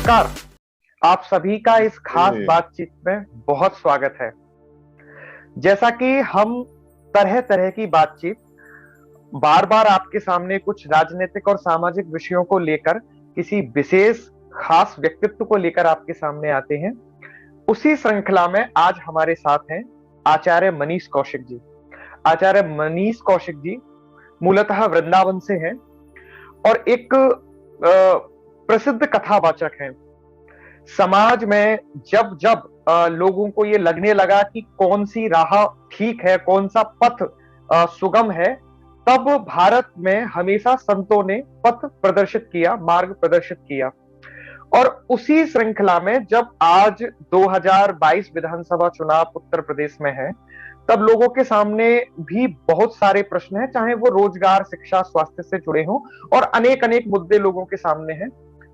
नमस्कार। आप सभी का इस खास बातचीत में बहुत स्वागत है। जैसा कि हम तरह तरह की बातचीत बार बार आपके सामने कुछ राजनीतिक और सामाजिक विषयों को लेकर किसी विशेष खास व्यक्तित्व को लेकर आपके सामने आते हैं, उसी श्रृंखला में आज हमारे साथ हैं आचार्य मनीष कौशिक जी। आचार्य मनीष कौशिक जी मूलतः वृंदावन से हैं और एक प्रसिद्ध कथावाचक हैं। समाज में जब जब लोगों को ये लगने लगा कि कौन सी राह ठीक है, कौन सा पथ सुगम है, तब भारत में हमेशा संतों ने पथ प्रदर्शित किया, मार्ग प्रदर्शित किया। और उसी श्रृंखला में जब आज 2022 विधानसभा चुनाव उत्तर प्रदेश में है, तब लोगों के सामने भी बहुत सारे प्रश्न हैं, चाहे वो रोजगार, शिक्षा, स्वास्थ्य से जुड़े हों, और अनेक अनेक मुद्दे लोगों के सामने हैं।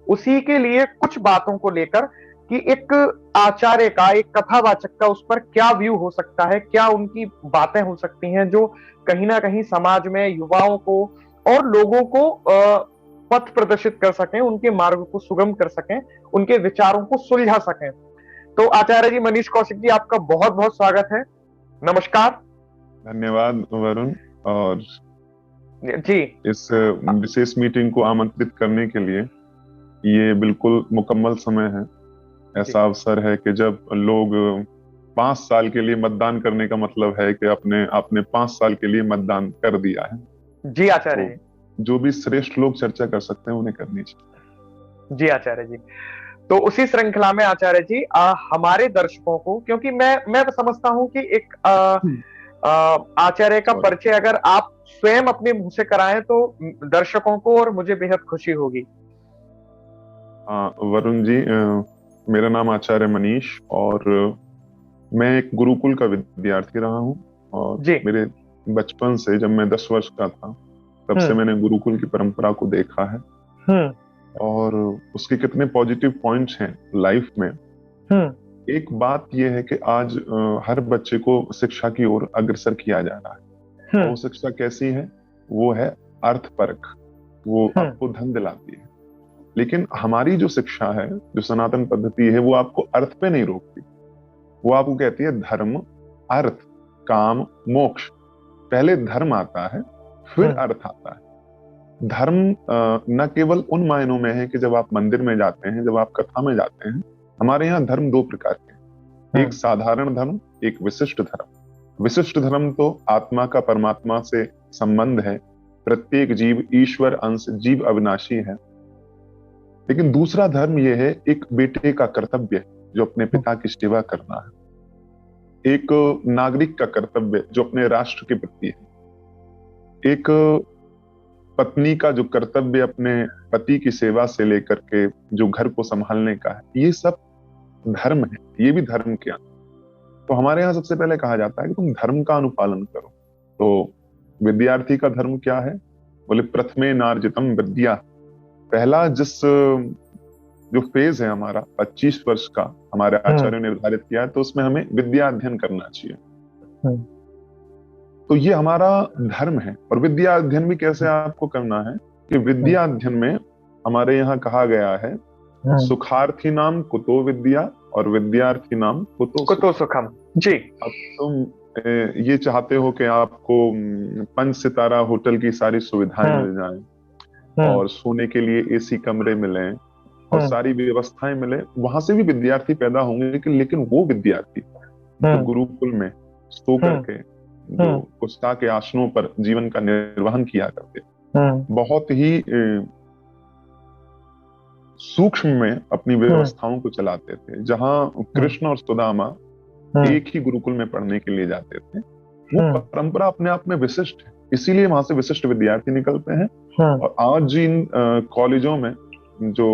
उसी के लिए कुछ बातों को लेकर कि एक आचार्य का, एक कथावाचक का उस पर क्या व्यू हो सकता है, क्या उनकी बातें हो सकती हैं जो कहीं ना कहीं समाज में युवाओं को और लोगों को पथ प्रदर्शित कर सकें, उनके मार्ग को सुगम कर सकें, उनके विचारों को सुलझा सकें। तो आचार्य जी मनीष कौशिक जी, आपका बहुत बहुत स्वागत है। नमस्कार। धन्यवाद वरुण, और जी इस विशेष मीटिंग को आमंत्रित करने के लिए ये बिल्कुल मुकम्मल समय है। ऐसा अवसर है कि जब लोग 5 साल के लिए मतदान करने का मतलब है कि आपने 5 साल के लिए मतदान कर दिया है। जी आचार्य जी, तो जो भी श्रेष्ठ लोग चर्चा कर सकते हैं उन्हें करनी चाहिए। जी आचार्य जी। तो उसी श्रृंखला में आचार्य जी हमारे दर्शकों को, क्योंकि मैं समझता हूं कि एक आचार्य का परिचय अगर आप स्वयं अपने मुंह से कराएं तो दर्शकों को और मुझे बेहद खुशी होगी। वरुण जी, मेरा नाम आचार्य मनीष और मैं एक गुरुकुल का विद्यार्थी रहा हूँ। और मेरे बचपन से, जब मैं 10 वर्ष का था, तब से मैंने गुरुकुल की परंपरा को देखा है और उसके कितने पॉजिटिव पॉइंट्स हैं लाइफ में। एक बात यह है कि आज हर बच्चे को शिक्षा की ओर अग्रसर किया जा रहा है। वो शिक्षा कैसी है? वो है अर्थपरक, वो आपको धन दिलाती है। लेकिन हमारी जो शिक्षा है, जो सनातन पद्धति है, वो आपको अर्थ पे नहीं रोकती। वो आपको कहती है धर्म, अर्थ, काम, मोक्ष। पहले धर्म आता है, फिर अर्थ आता है। धर्म न केवल उन मायनों में है कि जब आप मंदिर में जाते हैं, जब आप कथा में जाते हैं। हमारे यहाँ धर्म 2 प्रकार के हैं, एक साधारण धर्म, एक विशिष्ट धर्म। विशिष्ट धर्म तो आत्मा का परमात्मा से संबंध है, प्रत्येक जीव ईश्वर अंश, जीव अविनाशी है। लेकिन दूसरा धर्म यह है, एक बेटे का कर्तव्य जो अपने पिता की सेवा करना है, एक नागरिक का कर्तव्य जो अपने राष्ट्र के प्रति है, एक पत्नी का जो कर्तव्य अपने पति की सेवा से लेकर के जो घर को संभालने का है। ये सब धर्म है, ये भी धर्म के अंदर। तो हमारे यहाँ सबसे पहले कहा जाता है कि तुम धर्म का अनुपालन करो। तो विद्यार्थी का धर्म क्या है? बोले प्रथमे नार्जितम विद्या। पहला जो फेज है हमारा 25 वर्ष का, हमारे आचार्यों ने निर्धारित किया है, तो उसमें हमें विद्या अध्ययन करना चाहिए। तो ये हमारा धर्म है। और विद्या अध्ययन भी कैसे आपको करना है कि विद्या अध्ययन में हमारे यहाँ कहा गया है, सुखार्थी नाम कुतो विद्या और विद्यार्थी नाम कुतो सुखम। जी, अब तुम ये चाहते हो कि आपको 5 सितारा होटल की सारी सुविधाएं मिल जाएं और सोने के लिए एसी कमरे मिले और सारी व्यवस्थाएं मिले, वहां से भी विद्यार्थी पैदा होंगे। लेकिन वो विद्यार्थी जो गुरुकुल में सो करके जो कुत्ता के आसनों पर जीवन का निर्वहन किया करते, बहुत ही सूक्ष्म में अपनी व्यवस्थाओं को चलाते थे, जहां कृष्ण और सुदामा एक ही गुरुकुल में पढ़ने के लिए जाते थे, वो परंपरा अपने आप में विशिष्ट है। इसीलिए वहां से विशिष्ट विद्यार्थी निकलते हैं। और आज जिन कॉलेजों में जो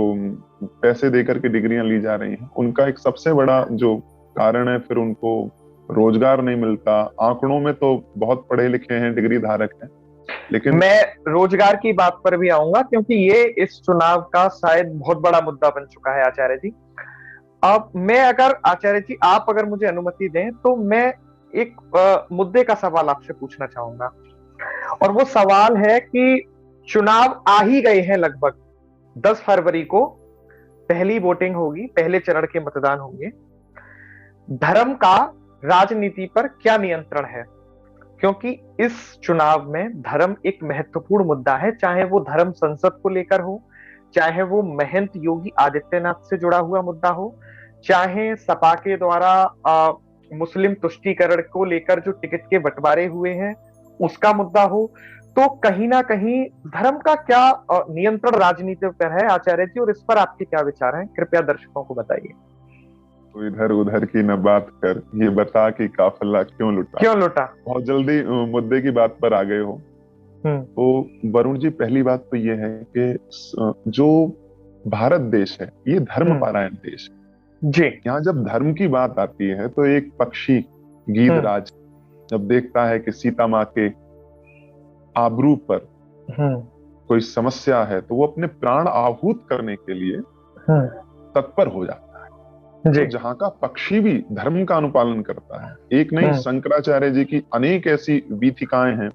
पैसे देकर के डिग्रियां ली जा रही हैं, उनका एक सबसे बड़ा जो कारण है, फिर उनको रोजगार नहीं मिलता। आंकड़ों में तो बहुत पढ़े लिखे हैं, डिग्री धारक हैं, लेकिन मैं रोजगार की बात पर भी आऊंगा, क्योंकि ये इस चुनाव का शायद बहुत बड़ा मुद्दा बन चुका है आचार्य जी। अब मैं अगर आचार्य जी आप अगर मुझे अनुमति दें तो मैं एक मुद्दे का सवाल आपसे पूछना चाहूंगा, और वो सवाल है कि चुनाव आ ही गए हैं लगभग 10 फरवरी को, पहली वोटिंग होगी, पहले चरण के मतदान होंगे। धर्म का राजनीति पर क्या नियंत्रण है? क्योंकि इस चुनाव में धर्म एक महत्वपूर्ण मुद्दा है, चाहे वो धर्म संसद को लेकर हो, चाहे वो महंत योगी आदित्यनाथ से जुड़ा हुआ मुद्दा हो, चाहे सपा के द्वारा मुस्लिम तुष्टीकरण को लेकर जो टिकट के बंटवारे हुए हैं उसका मुद्दा हो। तो कहीं ना कहीं धर्म का क्या नियंत्रण राजनीति पर है आचार्य जी, और इस पर आपके क्या विचार हैं, कृपया दर्शकों को बताइए। तो इधर उधर की न बात कर, ये बता कि काफिला क्यों लुटा। बहुत जल्दी मुद्दे की बात पर आ गए हो। तो वरुण जी, पहली बात तो ये है कि जो भारत देश है ये धर्म पारायण देश है जी। यहाँ जब धर्म की बात आती है तो एक पक्षी गीधराज जब देखता है कि सीता माँ के आबरू पर कोई समस्या है तो वो अपने प्राण आहूत करने के लिए तत्पर हो जाता है। तो जहाँ का पक्षी भी धर्म का अनुपालन करता है, एक नहीं शंकराचार्य जी की अनेक ऐसी वीथिकाएं हैं,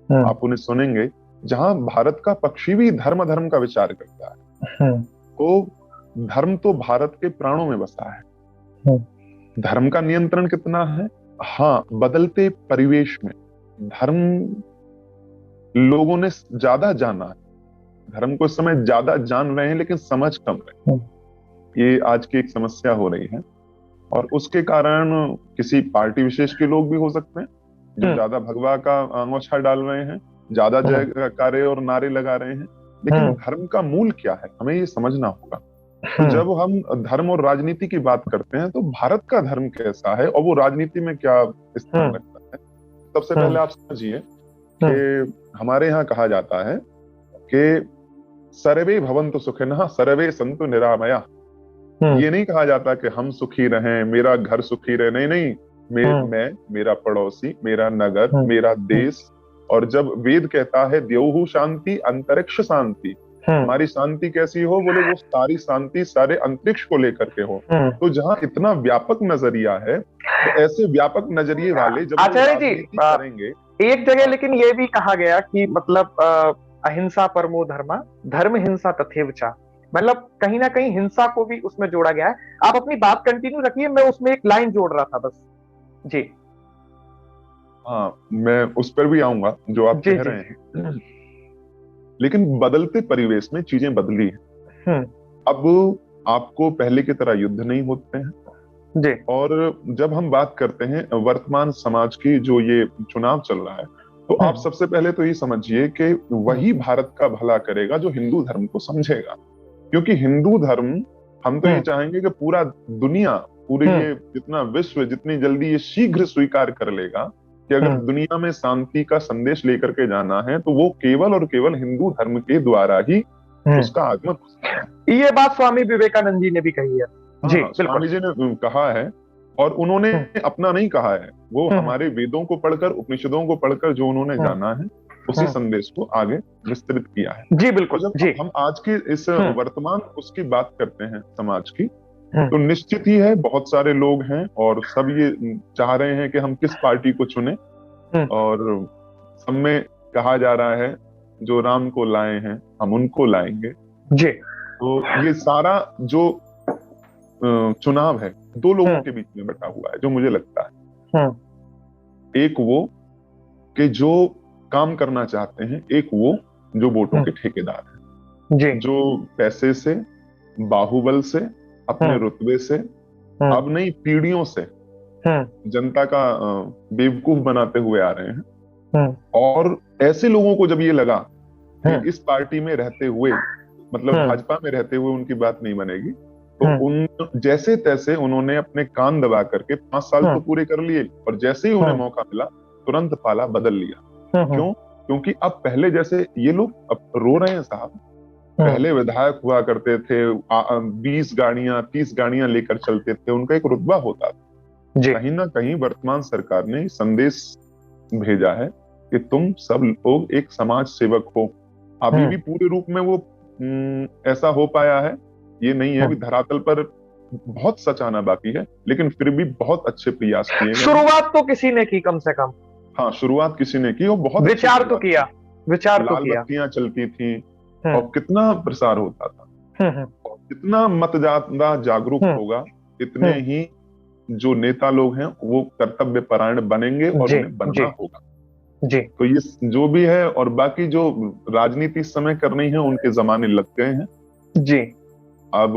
आप उन्हें सुनेंगे, जहां भारत का पक्षी भी धर्म का विचार करता है। तो धर्म तो भारत के प्राणों में बसा है। धर्म का नियंत्रण कितना है? हाँ, बदलते परिवेश में धर्म लोगों ने ज्यादा जाना है, धर्म को इस समय ज्यादा जान रहे हैं लेकिन समझ कम रहे हैं। ये आज की एक समस्या हो रही है और उसके कारण किसी पार्टी विशेष के लोग भी हो सकते हैं जो ज्यादा भगवा का अंगोछा डाल रहे हैं, ज्यादा जयकारे और नारे लगा रहे हैं, लेकिन धर्म का मूल क्या है हमें ये समझना होगा। तो जब हम धर्म और राजनीति की बात करते हैं तो भारत का धर्म कैसा है और वो राजनीति में क्या स्थान रखता है, सबसे पहले आप समझिए कि हमारे यहाँ कहा जाता है कि सर्वे भवन्तु सुखिनः सर्वे सन्तु निरामया। ये नहीं कहा जाता कि हम सुखी रहें, मेरा घर सुखी रहे, नहीं, मैं, मेरा पड़ोसी, मेरा नगर, मेरा देश। और जब वेद कहता है द्यौः शांति अंतरिक्ष शांति, हमारी शांति कैसी हो? बोले वो सारी शांति सारे अंतरिक्ष को लेकर के हो। तो जहाँ इतना व्यापक नजरिया है तो ऐसे व्यापक नजरिए वाले जब आचार्य जी करेंगे। एक जगह लेकिन ये भी कहा गया कि मतलब अहिंसा परमो धर्मा धर्म हिंसा तथैव च, मतलब कहीं ना कहीं हिंसा को भी उसमें जोड़ा गया है। आप अपनी बात कंटिन्यू रखिए, मैं उसमें एक लाइन जोड़ रहा था बस जी। हाँ, मैं उस पर भी आऊंगा जो आप कह रहे हैं, लेकिन बदलते परिवेश में चीजें बदली हैं। अब आपको पहले की तरह युद्ध नहीं होते हैं जी। और जब हम बात करते हैं वर्तमान समाज की, जो ये चुनाव चल रहा है, तो आप सबसे पहले तो ये समझिए कि वही भारत का भला करेगा जो हिंदू धर्म को समझेगा। क्योंकि हिंदू धर्म, हम तो ये चाहेंगे कि पूरा दुनिया, पूरे ये जितना विश्व जितनी जल्दी ये शीघ्र स्वीकार कर लेगा कि अगर दुनिया में शांति का संदेश लेकर के जाना है तो वो केवल और केवल हिंदू धर्म के द्वारा ही उसका आगमन हो सकता है। ये बात स्वामी विवेकानंद जी ने भी कही है। जी, स्वामी जी ने कहा है और उन्होंने अपना नहीं कहा है, वो हमारे वेदों को पढ़कर, उपनिषदों को पढ़कर जो उन्होंने जाना है उसी संदेश को आगे विस्तृत किया है। जी बिल्कुल। जब जी। हम आज के इस वर्तमान उसकी बात करते हैं समाज की, तो निश्चित ही है बहुत सारे लोग हैं और सब ये चाह रहे हैं कि हम किस पार्टी को चुने, और सब में कहा जा रहा है जो राम को लाए हैं हम उनको लाएंगे जी। तो ये सारा जो चुनाव है दो लोगों के बीच में बटा हुआ है जो मुझे लगता है। एक वो कि जो काम करना चाहते हैं, एक वो जो वोटों के ठेकेदार हैं जी। जो पैसे से, बाहुबल से, अपने रुतबे से, अब नहीं पीढ़ियों से जनता का बेवकूफ बनाते हुए आ रहे हैं। और ऐसे लोगों को जब ये लगा कि इस पार्टी में रहते हुए, मतलब भाजपा में रहते हुए उनकी बात नहीं बनेगी, तो उन जैसे तैसे उन्होंने अपने कान दबा करके 5 साल तो पूरे कर लिए और जैसे ही उन्हें मौका मिला तुरंत पाला बदल लिया। क्यों? क्योंकि अब पहले जैसे ये लोग अब रो रहे हैं साहब, पहले विधायक हुआ करते थे, 20 गाड़ियां 30 गाड़ियां लेकर चलते थे, उनका एक रुतबा होता था। कहीं ना कहीं वर्तमान सरकार ने संदेश भेजा है कि तुम सब लोग एक समाज सेवक हो। अभी भी पूरे रूप में वो ऐसा हो पाया है ये नहीं है, अभी धरातल पर बहुत सच आना बाकी है, लेकिन फिर भी बहुत अच्छे प्रयास किए। शुरुआत तो किसी ने की कम से कम। हाँ, शुरुआत किसी ने की और बहुत विचार तो किया, विचार तो किया। लाल बत्तियां चलती थी और कितना प्रसार होता था। और जितना मतदाता जागरूक होगा इतने ही जो नेता लोग हैं वो कर्तव्य परायण बनेंगे और उन्हें बनना होगा। जी। तो ये जो भी है, और बाकी जो राजनीति इस समय करनी है उनके जमाने लग गए हैं जी। अब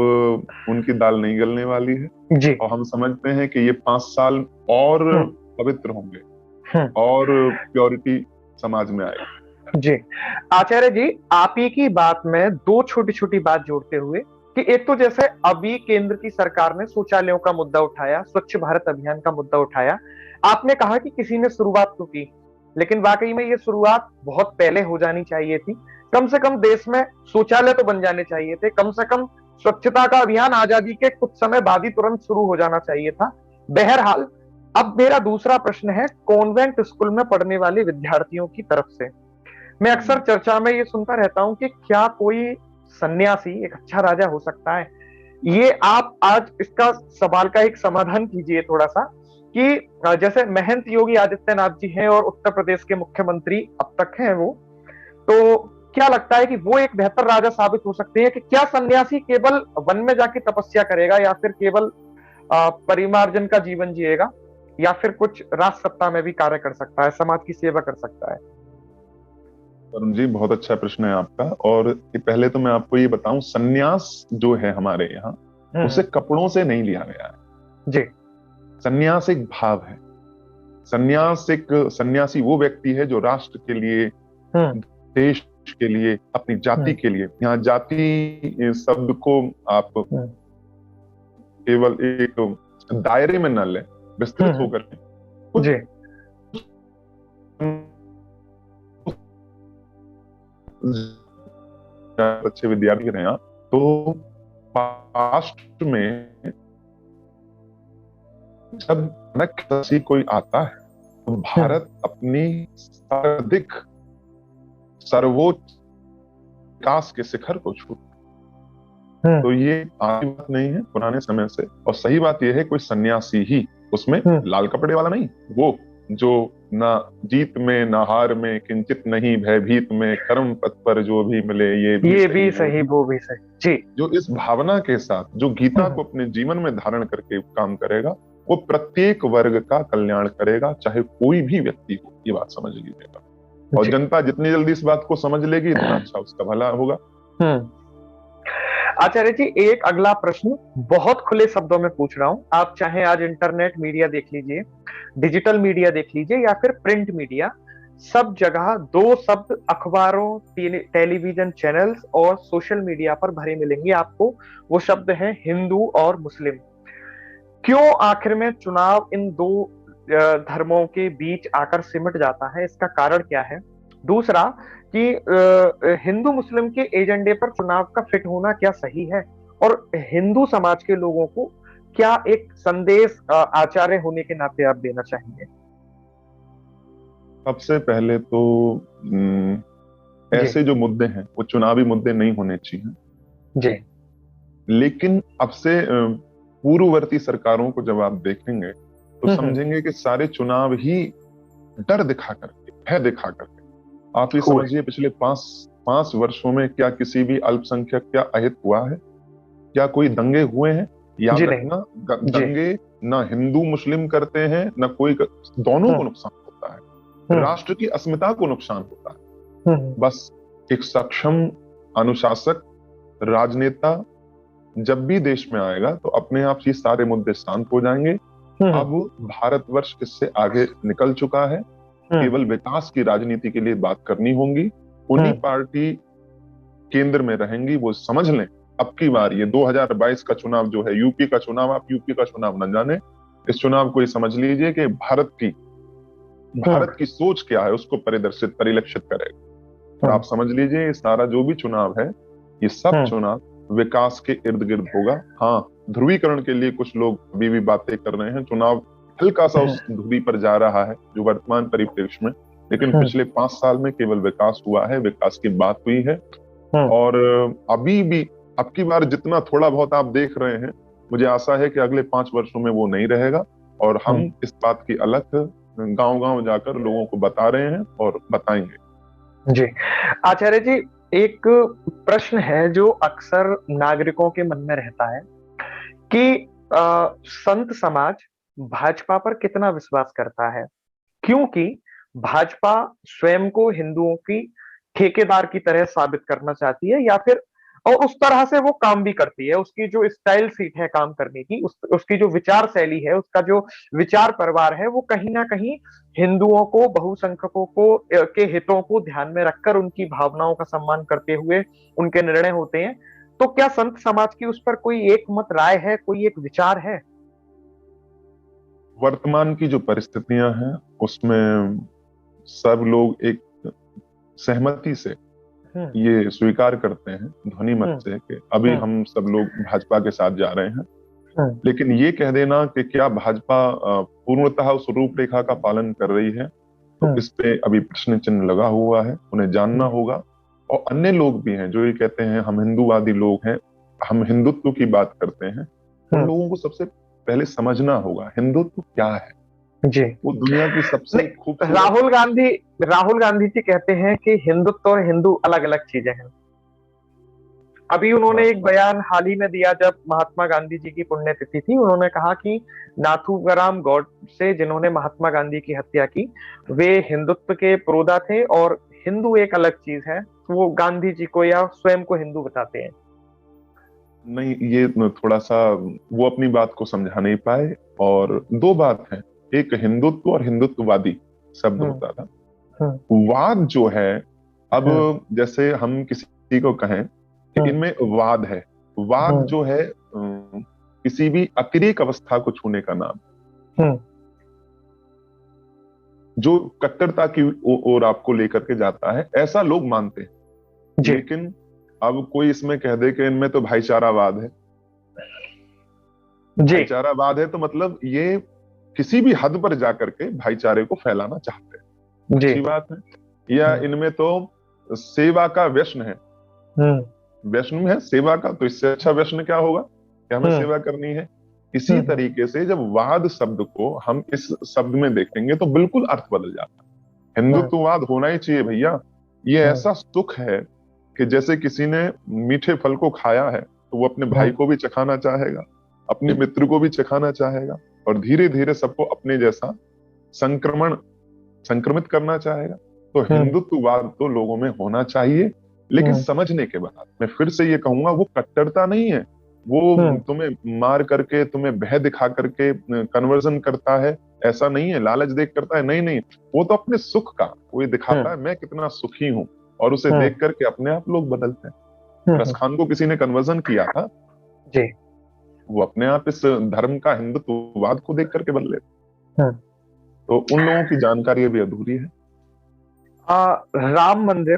उनकी दाल नहीं गलने वाली है जी। और हम समझते हैं कि ये 5 साल और पवित्र होंगे और प्योरिटी समाज में आएगी। जी आचार्य जी, आप ही की बात में दो छोटी छोटी बात जोड़ते हुए कि एक तो जैसे अभी केंद्र की सरकार ने शौचालयों का मुद्दा उठाया, स्वच्छ भारत अभियान का मुद्दा उठाया, आपने कहा कि किसी ने शुरुआत तो की, लेकिन वाकई में ये शुरुआत बहुत पहले हो जानी चाहिए थी। कम से कम देश में शौचालय तो बन जाने चाहिए थे, कम से कम स्वच्छता का अभियान आजादी के कुछ समय बाद ही तुरंत शुरू हो जाना चाहिए था। बहरहाल, अब मेरा दूसरा प्रश्न है कॉन्वेंट स्कूल में पढ़ने वाले विद्यार्थियों की तरफ से। मैं अक्सर चर्चा में ये सुनता रहता हूं कि क्या कोई सन्यासी एक अच्छा राजा हो सकता है। ये आप आज इसका सवाल का एक समाधान कीजिए थोड़ा सा कि जैसे महंत योगी आदित्यनाथ जी हैं और उत्तर प्रदेश के मुख्यमंत्री अब तक हैं वो, तो क्या लगता है कि वो एक बेहतर राजा साबित हो सकते हैं कि क्या सन्यासी केवल वन में जाके तपस्या करेगा या फिर केवल परिमार्जन का जीवन जिएगा या फिर कुछ राज सत्ता में भी कार्य कर सकता है, समाज की सेवा कर सकता है? वरुण जी, बहुत अच्छा प्रश्न है आपका। और पहले तो मैं आपको ये बताऊं, सन्यास जो है हमारे यहाँ उसे कपड़ों से नहीं लिया गया है जी। सन्यास एक भाव है। सन्यासी वो व्यक्ति है जो राष्ट्र के लिए, देश के लिए, अपनी जाति के लिए, यहाँ जाति शब्द को आप केवल एक दायरे में न लें, विस्तृत होकर जी। अच्छे विद्यार्थी रहे हैं तो पास्ट में जब कोई आता है तो भारत अपनी सर्वाधिक सर्वोच्च विकास के शिखर को छू, तो ये आधी बात नहीं है पुराने समय से। और सही बात यह है कोई सन्यासी ही, उसमें लाल कपड़े वाला नहीं, वो जो ना जीत में ना हार में किंचित नहीं भयभीत में, कर्म पथ पर जो भी मिले ये भी सही वो भी सही जी, जो इस भावना के साथ जो गीता को अपने जीवन में धारण करके काम करेगा वो प्रत्येक वर्ग का कल्याण करेगा, चाहे कोई भी व्यक्ति हो। ये बात समझ लीजिएगा, और जनता जितनी जल्दी इस बात को समझ लेगी इतना अच्छा उसका भला होगा। आचार्य जी, एक अगला प्रश्न बहुत खुले शब्दों में पूछ रहा हूं। आप चाहे आज इंटरनेट मीडिया देख लीजिए, डिजिटल मीडिया देख लीजिए या फिर प्रिंट मीडिया, सब जगह दो शब्द अखबारों, टेलीविजन चैनल्स और सोशल मीडिया पर भरे मिलेंगे आपको। वो शब्द है हिंदू और मुस्लिम। क्यों आखिर में चुनाव इन दो धर्मों के बीच आकर सिमट जाता है, इसका कारण क्या है? दूसरा कि हिंदू मुस्लिम के एजेंडे पर चुनाव का फिट होना क्या सही है, और हिंदू समाज के लोगों को क्या एक संदेश आचार्य होने के नाते आप देना चाहेंगे? सबसे पहले तो ऐसे जो मुद्दे हैं वो चुनावी मुद्दे नहीं होने चाहिए जी, लेकिन अब से पूर्ववर्ती सरकारों को जब आप देखेंगे तो समझेंगे कि सारे चुनाव ही डर दिखा करके, भय दिखा करके। आप ये समझिए पिछले पांच वर्षों में क्या किसी भी अल्पसंख्यक क्या अहित हुआ है? क्या कोई दंगे हुए हैं? याद रखना, दंगे ना हिंदू मुस्लिम करते हैं ना कोई, दोनों को नुकसान होता है, राष्ट्र की अस्मिता को नुकसान होता है। बस एक सक्षम अनुशासक राजनेता जब भी देश में आएगा तो अपने आप ये सारे मुद्दे शांत हो जाएंगे। अब भारतवर्ष इससे आगे निकल चुका है, केवल विकास की राजनीति के लिए बात करनी होगी। उन्हीं पार्टी केंद्र में रहेंगी, वो समझ लें अब की बार ये 2022 का चुनाव जो है, यूपी का चुनाव, आप यूपी का चुनाव न जाने, इस चुनाव को ये समझ लीजिए कि भारत की सोच क्या है उसको परिलक्षित करेगा। और आप समझ लीजिए सारा जो भी चुनाव है ये सब चुनाव विकास के इर्द गिर्द होगा। हाँ, ध्रुवीकरण के लिए कुछ लोग अभी भी बातें कर रहे हैं, चुनाव हल्का सा उस ध्रुवी पर जा रहा है जो वर्तमान परिप्रेक्ष्य में, लेकिन पिछले 5 साल में केवल विकास हुआ है, विकास की बात हुई है। और अभी भी अब की बार जितना थोड़ा बहुत आप देख रहे हैं, मुझे आशा है कि अगले 5 वर्षों में वो नहीं रहेगा, और हम इस बात की अलग गांव-गांव जाकर लोगों को बता रहे हैं और बताएंगे। जी आचार्य जी, एक प्रश्न है जो अक्सर नागरिकों के मन में रहता है कि संत समाज भाजपा पर कितना विश्वास करता है, क्योंकि भाजपा स्वयं को हिंदुओं की ठेकेदार की तरह साबित करना चाहती है, या फिर और उस तरह से वो काम भी करती है। उसकी जो स्टाइल सीट है काम करने की, उसकी जो विचार शैली है, उसका जो विचार परिवार है, वो कहीं ना कहीं हिंदुओं को, बहुसंख्यकों को के हितों को ध्यान में रखकर उनकी भावनाओं का सम्मान करते हुए उनके निर्णय होते हैं। तो क्या संत समाज की उस पर कोई एक मत राय है, कोई एक विचार है? वर्तमान की जो परिस्थितियां हैं उसमें सब लोग एक सहमति से ये स्वीकार करते हैं ध्वनि मत से कि अभी हम सब लोग भाजपा के साथ जा रहे हैं। लेकिन ये कह देना कि क्या भाजपा पूर्णतः उस रूपरेखा का पालन कर रही है, तो इस पे अभी प्रश्न चिन्ह लगा हुआ है। उन्हें जानना होगा। और अन्य लोग भी हैं जो ये कहते हैं हम हिंदूवादी लोग हैं, हम हिंदुत्व की बात करते हैं। उन लोगों को सबसे पहले समझना होगा हिंदुत्व क्या है। जी, वो दुनिया की सबसे खूबसूरत। राहुल गांधी जी कहते हैं कि हिंदुत्व और हिंदू अलग अलग चीजें हैं। अभी उन्होंने एक बयान हाल ही में दिया जब महात्मा गांधी जी की पुण्यतिथि थी। उन्होंने कहा कि नाथूराम गॉडसे, जिन्होंने महात्मा गांधी की हत्या की, वे हिंदुत्व के पुरोधा थे और हिंदू एक अलग चीज है। वो गांधी जी को या स्वयं को हिंदू बताते हैं। नहीं, ये थोड़ा सा वो अपनी बात को समझा नहीं पाए। और दो बात है, एक हिंदुत्व और हिंदुत्ववादी शब्द होता था। वाद जो है, अब जैसे हम किसी को कहें कि इनमें वाद है, वाद जो है किसी भी अतिरेक अवस्था को छूने का नाम, जो कट्टरता की ओर आपको लेकर के जाता है, ऐसा लोग मानते हैं। लेकिन अब कोई इसमें कह दे कि इनमें तो भाईचारावाद है। भाईचारावाद है तो मतलब ये किसी भी हद पर जाकर के भाईचारे को फैलाना चाहते हैं। अच्छी बात है। या इनमें तो सेवा का व्यसन है, व्यसन है सेवा का, तो इससे अच्छा व्यसन क्या होगा कि हमें सेवा करनी है। इसी तरीके से जब वाद शब्द को हम इस शब्द में देखेंगे तो बिल्कुल अर्थ बदल जाता है। हिंदुत्ववाद होना ही चाहिए भैया। ये ऐसा सुख है कि जैसे किसी ने मीठे फल को खाया है तो वो अपने भाई को भी चखाना चाहेगा, अपने मित्र को भी चखाना चाहेगा, और धीरे धीरे सबको अपने जैसा संक्रमित करना चाहेगा। तो हिंदुत्ववाद तो लोगों में होना चाहिए, लेकिन समझने के बाद मैं फिर से ये कहूंगा, वो कट्टरता नहीं है। वो तुम्हें मार करके, तुम्हें भय दिखा करके कन्वर्जन करता है, ऐसा नहीं है। लालच देख करता है, नहीं नहीं, वो तो अपने सुख का वो ये दिखाता है मैं कितना सुखी हूं, और उसे देख करके अपने आप लोग बदलते हैं। रस खान को किसी ने कन्वर्जन किया था जी, वो अपने आप इस धर्म का हिंदुत्ववाद को देख करके बदले। तो उन लोगों की जानकारी अभी अधूरी है। राम मंदिर,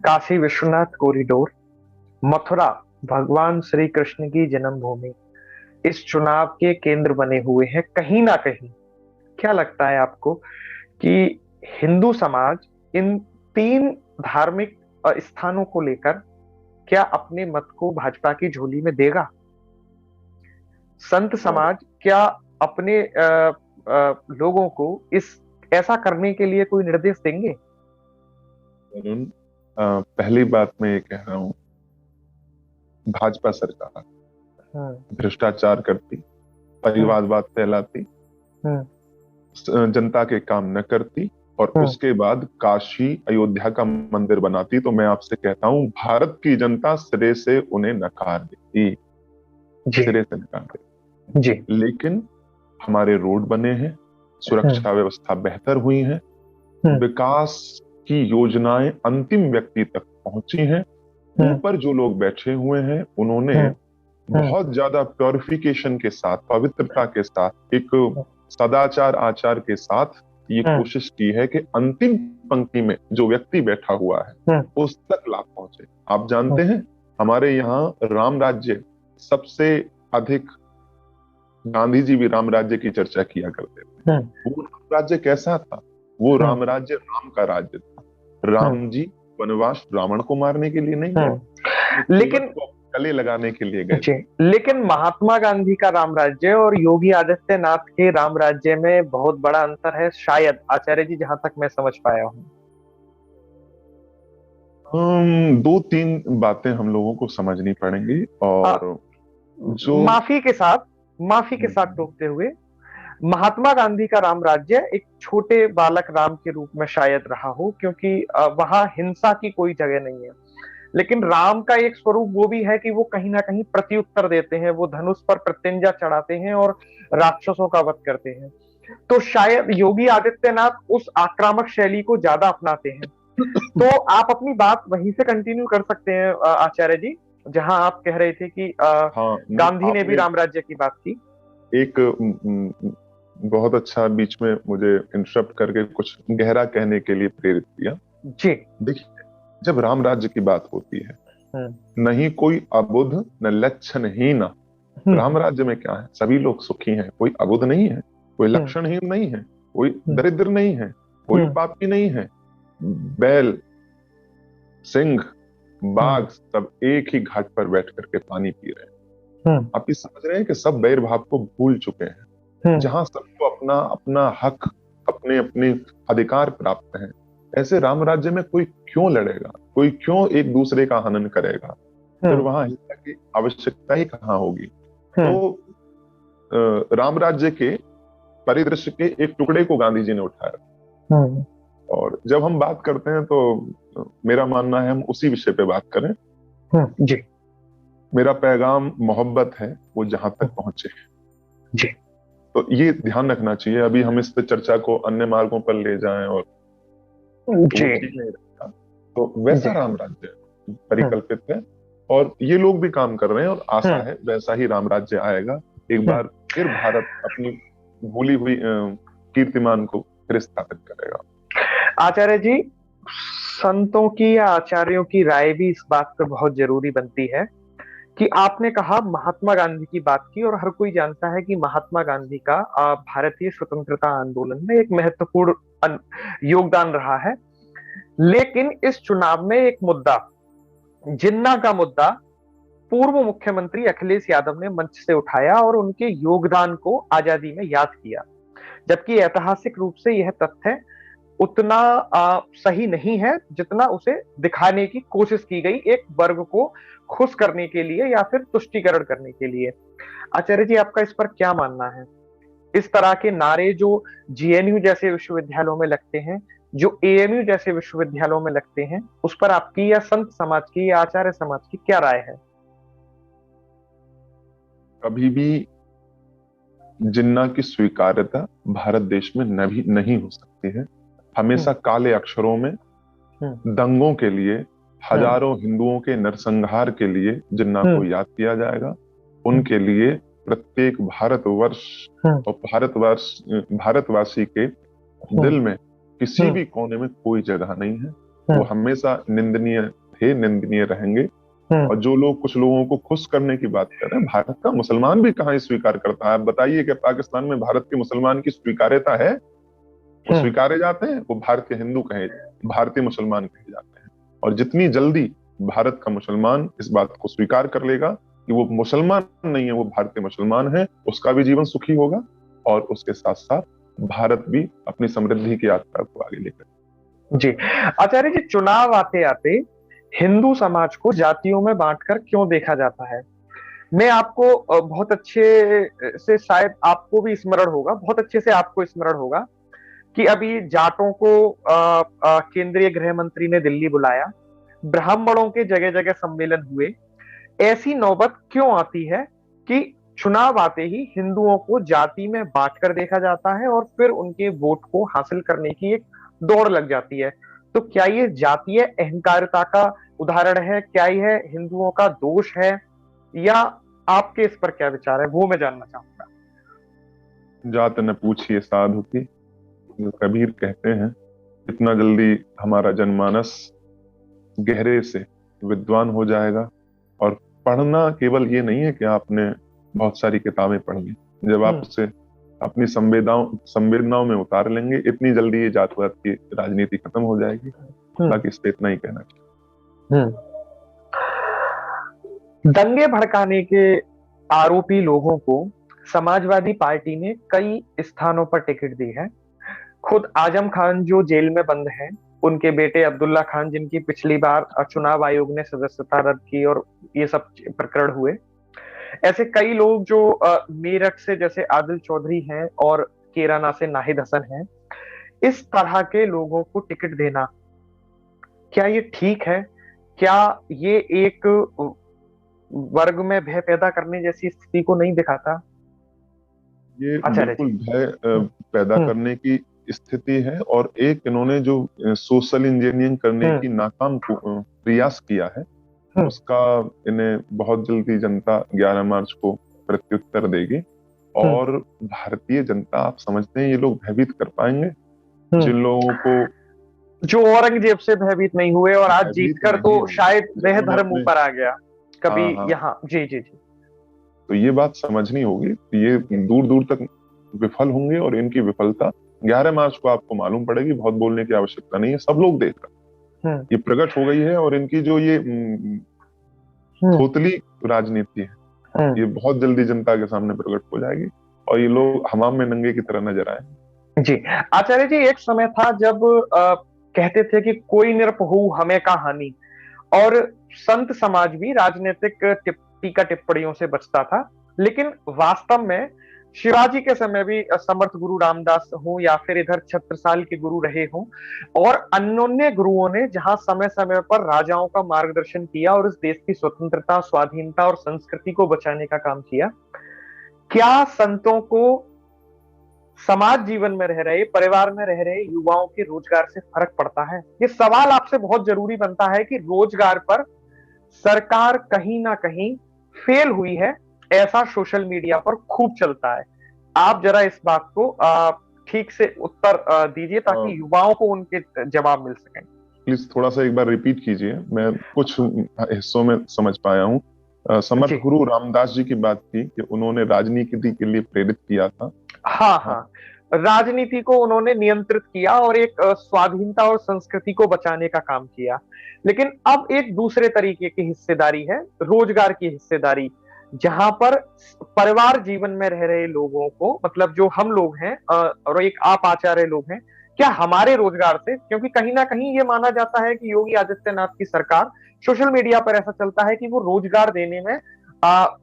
काशी विश्वनाथ कॉरिडोर, मथुरा भगवान श्री कृष्ण की जन्मभूमि इस चुनाव के केंद्र बने हुए हैं कहीं ना कहीं। क्या लगता है आपको कि हिंदू समाज इन तीन धार्मिक स्थानों को लेकर क्या अपने मत को भाजपा की झोली में देगा? संत समाज क्या अपने लोगों को इस ऐसा करने के लिए कोई निर्देश देंगे? पहली बात मैं ये कह रहा हूं, भाजपा सरकार भ्रष्टाचार करती, परिवारवाद फैलाती, जनता के काम न करती, और उसके बाद काशी अयोध्या का मंदिर बनाती, तो मैं आपसे कहता हूं भारत की जनता सिरे से उन्हें नकार देती, सिरे से नकार देती जी। लेकिन हमारे रोड बने हैं, सुरक्षा व्यवस्था बेहतर हुई है, विकास की योजनाएं अंतिम व्यक्ति तक पहुंची हैं। ऊपर जो लोग बैठे हुए हैं उन्होंने बहुत ज्यादा प्योरिफिकेशन के साथ, पवित्रता के साथ, एक सदाचार आचार के साथ ये कोशिश की है कि अंतिम पंक्ति में जो व्यक्ति बैठा हुआ है उस तक लाभ पहुंचे। आप जानते हैं हमारे यहाँ राम राज्य सबसे अधिक, गांधी जी भी राम राज्य की चर्चा किया करते थे। वो राम राज्य कैसा था? वो राम राज्य राम का राज्य था। राम जी वनवास रावण को मारने के लिए नहीं गए, लेकिन गले लगाने के लिए गए। लेकिन महात्मा गांधी का राम राज्य और योगी आदित्यनाथ के राम राज्य में बहुत बड़ा अंतर है, शायद आचार्य जी, जहां तक मैं समझ पाया हूं। दो तीन बातें हम लोगों को समझनी पड़ेंगी। और जो माफी के साथ टोकते हुए, महात्मा गांधी का राम राज्य एक छोटे बालक राम के रूप में शायद रहा हो, क्योंकि वहां हिंसा की कोई जगह नहीं है। लेकिन राम का एक स्वरूप वो भी है कि वो कहीं ना कहीं प्रत्युत्तर देते हैं, वो धनुष पर प्रत्यंजा चढ़ाते हैं और राक्षसों का वध करते हैं। तो शायद योगी आदित्यनाथ उस आक्रामक शैली को ज्यादा अपनाते हैं। तो आप अपनी बात वहीं से कंटिन्यू कर सकते हैं आचार्य जी, जहां आप कह रहे थे कि हाँ, गांधी ने भी राम राज्य की बात की। एक बहुत अच्छा बीच में मुझे इंटरप्ट करके कुछ गहरा कहने के लिए प्रेरित किया। जी देखिए, जब राम राज्य की बात होती है, नहीं कोई अबुध न लक्षणहीन। राम राज्य में क्या है, सभी लोग सुखी हैं, कोई अबुध नहीं है, कोई लक्षणहीन नहीं है, कोई दरिद्र नहीं है, कोई पापी नहीं है। बैल, सिंह, बाघ सब एक ही घाट पर बैठ करके पानी पी रहे हैं। आप ये समझ रहे हैं कि सब बैर भाव को भूल चुके हैं, जहां सबको अपना अपना हक, अपने अपने अधिकार प्राप्त हैं। ऐसे राम राज्य में कोई क्यों लड़ेगा, कोई क्यों एक दूसरे का हनन करेगा, फिर वहां हिंसा की आवश्यकता ही कहाँ होगी। तो राम राज्य के परिदृश्य के एक टुकड़े को गांधी जी ने उठाया। और जब हम बात करते हैं तो मेरा मानना है हम उसी विषय पे बात करें। जी मेरा पैगाम मोहब्बत है, वो जहां तक पहुंचे। जी तो ये ध्यान रखना चाहिए। अभी हम इस पे चर्चा को अन्य मार्गों पर ले जाएं और तो ठीक नहीं रहता। तो वैसा राम राज्य परिकल्पित है और ये लोग भी काम कर रहे हैं और आशा है वैसा ही राम राज्य आएगा। एक बार फिर भारत अपनी भूली हुई कीर्तिमान को फिर स्थापित करेगा। आचार्य जी, संतों की या आचार्यों की राय भी इस बात पर बहुत जरूरी बनती है कि आपने कहा महात्मा गांधी की बात की, और हर कोई जानता है कि महात्मा गांधी का भारतीय स्वतंत्रता आंदोलन में एक महत्वपूर्ण योगदान रहा है। लेकिन इस चुनाव में एक मुद्दा, जिन्ना का मुद्दा, पूर्व मुख्यमंत्री अखिलेश यादव ने मंच से उठाया और उनके योगदान को आजादी में याद किया। जबकि ऐतिहासिक रूप से यह तथ्य उतना सही नहीं है जितना उसे दिखाने की कोशिश की गई, एक वर्ग को खुश करने के लिए या फिर तुष्टीकरण करने के लिए। आचार्य जी, आपका इस पर क्या मानना है? इस तरह के नारे जो जीएनयू जैसे विश्वविद्यालयों में लगते हैं, जो एएमयू जैसे विश्वविद्यालयों में लगते हैं, उस पर आपकी या संत समाज की या आचार्य समाज की क्या राय है? कभी भी जिन्ना की स्वीकार्यता भारत देश में नहीं हो सकती है। हमेशा काले अक्षरों में दंगों के लिए, हजारों हिंदुओं के नरसंहार के लिए जिन्ना को याद किया जाएगा। उनके लिए प्रत्येक भारतवर्ष और भारतवासी के दिल में किसी भी कोने में कोई जगह नहीं है। वो हमेशा निंदनीय थे, निंदनीय रहेंगे। और जो लोग कुछ लोगों को खुश करने की बात कर रहे हैं, भारत का मुसलमान भी कहाँ स्वीकार करता है? आप बताइए कि पाकिस्तान में भारत के मुसलमान की स्वीकार्यता है? वो स्वीकारे जाते हैं? वो भारतीय हिंदू कहे, भारतीय मुसलमान कहे जाते हैं। और जितनी जल्दी भारत का मुसलमान इस बात को स्वीकार कर लेगा कि वो मुसलमान नहीं है, वो भारतीय मुसलमान है, उसका भी जीवन सुखी होगा और उसके साथ साथ भारत भी अपनी समृद्धि की यात्रा को आगे लेकर। जी आचार्य जी, चुनाव आते आते हिंदू समाज को जातियों में बांटकर क्यों देखा जाता है? मैं आपको बहुत अच्छे से, शायद आपको भी स्मरण होगा, बहुत अच्छे से आपको स्मरण होगा कि अभी जाटों को केंद्रीय गृह मंत्री ने दिल्ली बुलाया, ब्राह्मणों के जगह जगह सम्मेलन हुए। ऐसी नौबत क्यों आती है कि चुनाव आते ही हिंदुओं को जाति में बांटकर देखा जाता है और फिर उनके वोट को हासिल करने की एक दौड़ लग जाती है? तो क्या ये जातीय अहंकारता का उदाहरण है? क्या यह हिंदुओं का दोष है, या आपके इस पर क्या विचार है, वो मैं जानना चाहूंगा। जात न पूछिए साधु की, कबीर कहते हैं, इतना जल्दी हमारा जनमानस गहरे से विद्वान हो जाएगा। और पढ़ना केवल ये नहीं है कि आपने बहुत सारी किताबें पढ़ ली। जब आप उसे अपनी संवेदनाओं में उतार लेंगे, इतनी जल्दी ये जातवाद की राजनीति खत्म हो जाएगी। बाकी इस पे इतना ही कहना चाहिए। दंगे भड़काने के आरोपी लोगों को समाजवादी पार्टी ने कई स्थानों पर टिकट दी है। खुद आजम खान जो जेल में बंद है, उनके बेटे अब्दुल्ला खान, जिनकी पिछली बार चुनाव आयोग ने सदस्यता रद्द की और ये सब प्रकरण हुए। ऐसे कई लोग जो मेरठ से जैसे आदिल चौधरी हैं और केराना से नाहिद हसन हैं, इस तरह के लोगों को टिकट देना, क्या ये ठीक है? क्या ये एक वर्ग में भय पैदा करने जैसी स्थिति को नहीं दिखाता? ये बिल्कुल भय पैदा करने की स्थिति है, और एक इन्होंने जो सोशल इंजीनियरिंग करने की नाकाम प्रयास किया है, उसका इन्हें बहुत जल्दी जनता 11 मार्च को प्रत्युत्तर देगी। और भारतीय जनता, आप समझते हैं ये लोग भयभीत कर पाएंगे जिन लोगों को, जो औरंगजेब से भयभीत नहीं हुए और आज जीतकर तो शायद वह धर्म ऊपर आ गया कभी। यहाँ जी जी जी, तो ये बात समझनी होगी, ये दूर दूर तक विफल होंगे, और इनकी विफलता 11 मार्च को आपको मालूम पड़ेगी। बहुत बोलने की आवश्यकता नहीं है, सब लोग देख रहे, ये प्रकट हो गई है। और इनकी जो ये थोतली राजनीति है, ये बहुत जल्दी जनता के सामने प्रकट हो जाएगी, और ये लोग हमाम में नंगे की तरह नजर आए। जी आचार्य जी, एक समय था जब कहते थे कि कोई निरप हो हमें का हानि, और संत समाज भी राजनीतिक टीका टिप्पणियों से बचता था। लेकिन वास्तव में शिवाजी के समय भी समर्थ गुरु रामदास हो या फिर इधर छत्रसाल के गुरु रहे हों, और अन्योन्य गुरुओं ने जहां समय समय पर राजाओं का मार्गदर्शन किया और इस देश की स्वतंत्रता, स्वाधीनता और संस्कृति को बचाने का काम किया, क्या संतों को समाज जीवन में रह रहे, परिवार में रह रहे युवाओं के रोजगार से फर्क पड़ता है? ये सवाल आपसे बहुत जरूरी बनता है कि रोजगार पर सरकार कहीं ना कहीं फेल हुई है, ऐसा सोशल मीडिया पर खूब चलता है। आप जरा इस बात को ठीक से उत्तर दीजिए ताकि युवाओं को उनके जवाब मिल सके। प्लीज थोड़ा सा एक बार रिपीट कीजिए, मैं कुछ हिस्सों में समझ पाया हूँ। समर्थ गुरु रामदास जी की बात थी कि उन्होंने राजनीति के लिए प्रेरित किया था। हाँ, राजनीति को उन्होंने नियंत्रित किया और एक स्वाधीनता और संस्कृति को बचाने का काम किया। लेकिन अब एक दूसरे तरीके की हिस्सेदारी है, रोजगार की हिस्सेदारी, जहां पर परिवार जीवन में रह रहे लोगों को, मतलब जो हम लोग हैं और एक आप आचार्य लोग हैं, क्या हमारे रोजगार से, क्योंकि कहीं ना कहीं ये माना जाता है कि योगी आदित्यनाथ की सरकार, सोशल मीडिया पर ऐसा चलता है कि वो रोजगार देने में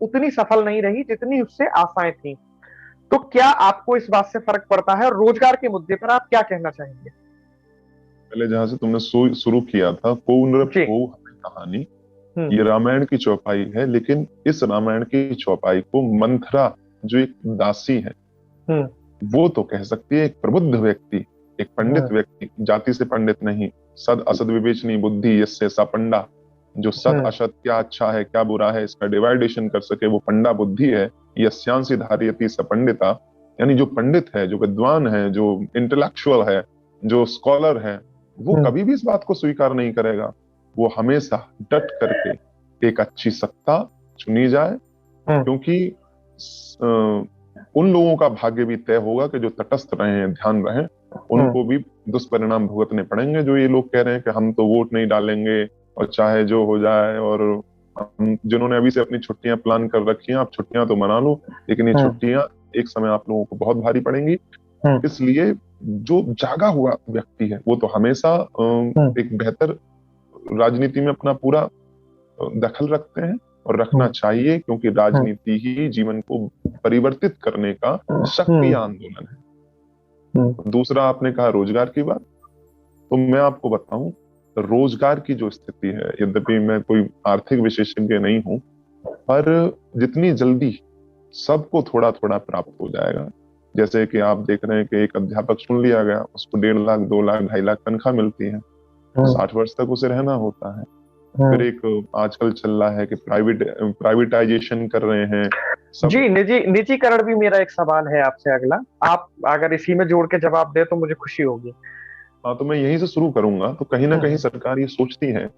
उतनी सफल नहीं रही जितनी उससे आशाएं थी। तो क्या आपको इस बात से फर्क पड़ता है? रोजगार के मुद्दे पर आप क्या कहना चाहेंगे? पहले जहां से तुमने शुरू किया था, को नृप हो हमें कहानी, ये रामायण की चौपाई है। लेकिन इस रामायण की चौपाई को मंथरा, जो एक दासी है, वो तो कह सकती है। एक प्रबुद्ध व्यक्ति, एक पंडित व्यक्ति, जाति से पंडित नहीं, सद असद विवेचनी बुद्धि यस्य सा पंडा, जो सत असत, क्या अच्छा है क्या बुरा है, इसका डिवाइडेशन कर सके, वो पंडा बुद्धि है। यस्यांसी धारयति स पंडिता, यानी जो पंडित है, जो विद्वान है, जो इंटेलेक्चुअल है, जो स्कॉलर है, वो कभी भी इस बात को स्वीकार नहीं करेगा। वो हमेशा डट करके एक अच्छी सत्ता चुनी जाए, क्योंकि उन लोगों का भाग्य भी तय होगा कि जो तटस्थ रहे हैं, ध्यान रहे, उनको भी दुष्परिणाम भुगतने पड़ेंगे। जो ये लोग कह रहे हैं कि हम तो वोट नहीं डालेंगे और चाहे जो हो जाए, और जिन्होंने अभी से अपनी छुट्टियां प्लान कर रखी हैं, आप छुट्टियां तो मना लो, लेकिन ये छुट्टियां एक समय आप लोगों को बहुत भारी पड़ेंगी। इसलिए जो जागा हुआ व्यक्ति है, वो तो हमेशा एक बेहतर राजनीति में अपना पूरा दखल रखते हैं, और रखना चाहिए, क्योंकि राजनीति ही जीवन को परिवर्तित करने का शक्ति आंदोलन है। दूसरा, आपने कहा रोजगार की बात, तो मैं आपको बताऊं, रोजगार की जो स्थिति है, यद्यपि मैं कोई आर्थिक विशेषज्ञ नहीं हूं, पर जितनी जल्दी सबको थोड़ा थोड़ा प्राप्त हो जाएगा। जैसे कि आप देख रहे हैं कि एक अध्यापक चुन लिया गया, उसको 1.5 लाख 2 लाख 2.5 लाख तनख्वाह मिलती है, 60 वर्ष तक उसे रहना होता है। फिर एक आजकल चल रहा है कि प्राइवेटाइजेशन कर रहे हैं सब। जी, निजीकरण भी मेरा एक सवाल है आपसे अगला, आप अगर इसी में जोड़ के जवाब दे तो मुझे खुशी होगी। हाँ, तो मैं यहीं से शुरू करूंगा। तो कहीं ना कहीं सरकार ये सोचती है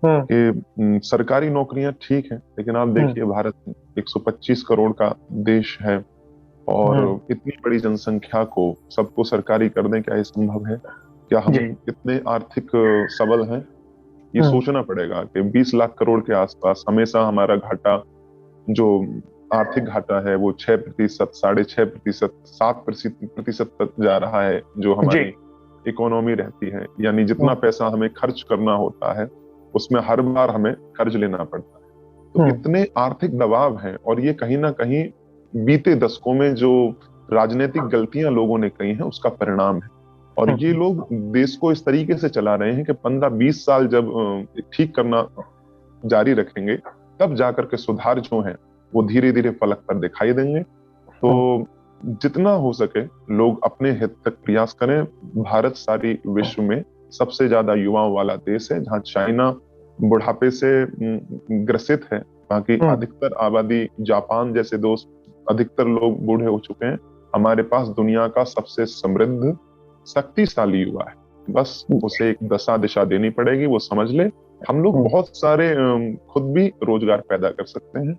कि सरकारी नौकरियां ठीक है, लेकिन आप देखिए भारत 125 करोड़ का देश है, और इतनी बड़ी जनसंख्या को सबको सरकारी कर दें, क्या ये संभव है? क्या हम इतने आर्थिक सबल हैं? ये सोचना पड़ेगा कि 20 लाख करोड़ के आसपास हमेशा हमारा घाटा, जो आर्थिक घाटा है, वो 6%, 6.5%, 7% तक जा रहा है, जो हमारी इकोनॉमी रहती है, यानी जितना पैसा हमें खर्च करना होता है उसमें हर बार हमें कर्ज लेना पड़ता है। तो इतने आर्थिक दबाव हैं, और ये कहीं ना कहीं बीते दशकों में जो राजनीतिक गलतियां लोगों ने की हैं उसका परिणाम है। और ये लोग देश को इस तरीके से चला रहे हैं कि 15-20 साल जब ठीक करना जारी रखेंगे, तब जाकर के सुधार जो है वो धीरे धीरे फलक पर दिखाई देंगे। तो जितना हो सके लोग अपने हित तक प्रयास करें। भारत सारी विश्व में सबसे ज्यादा युवाओं वाला देश है, जहाँ चाइना बुढ़ापे से ग्रसित है, बाकी अधिकतर आबादी, जापान जैसे दोस्त, अधिकतर लोग बूढ़े हो चुके हैं। हमारे पास दुनिया का सबसे समृद्ध शक्तिशाली युवा है, बस उसे एक दशा दिशा देनी पड़ेगी, वो समझ ले। हम लोग बहुत सारे खुद भी रोजगार पैदा कर सकते हैं।